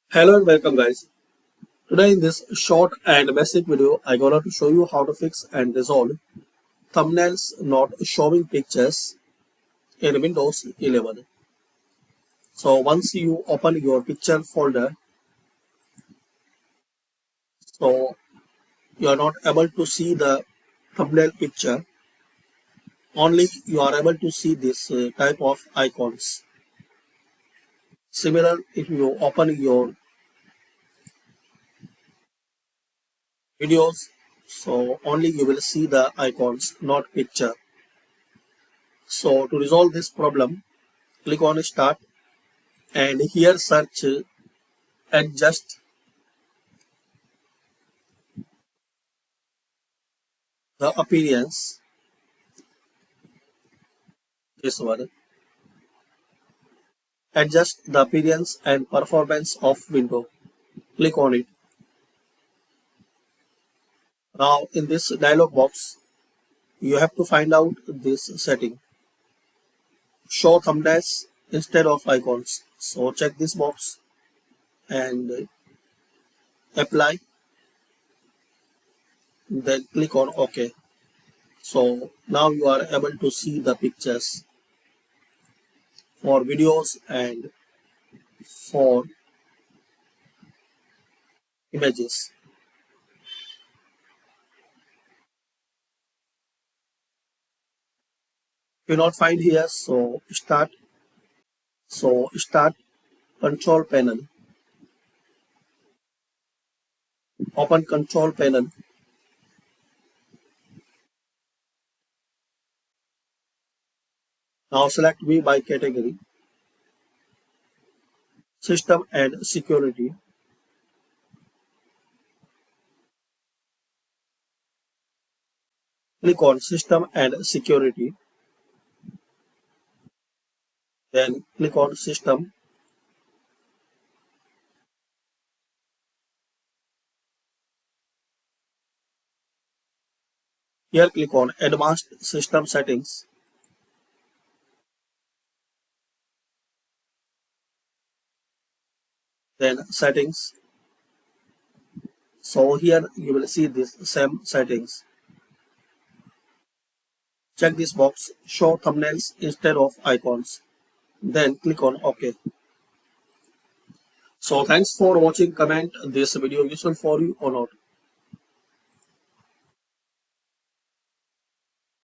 Hello and welcome guys. Today in this short and basic video, I gonna to show you how to fix and resolve thumbnails not showing pictures in Windows 11. So once you open your picture folder, so you are not able to see the thumbnail picture. Only you are able to see this type of icons. Similar if you open your videos, so only you will see the icons, not picture. So to resolve this problem, click on Start and here search adjust the appearance, this one, adjust the appearance and performance of window. Click on it. Now in this dialog box you have to find out this setting, show thumbnails instead of icons. So check this box and apply, then click on OK. So now you are able to see the pictures for videos and for images. If you not find here, so start control panel, open control panel. Now select view by category, system and security. Click on system and security, then click on system. Here click on advanced system settings, then settings. So here you will see this same settings. Check this box, show thumbnails instead of icons, then click on OK. So thanks for watching. Comment this video useful for you or not.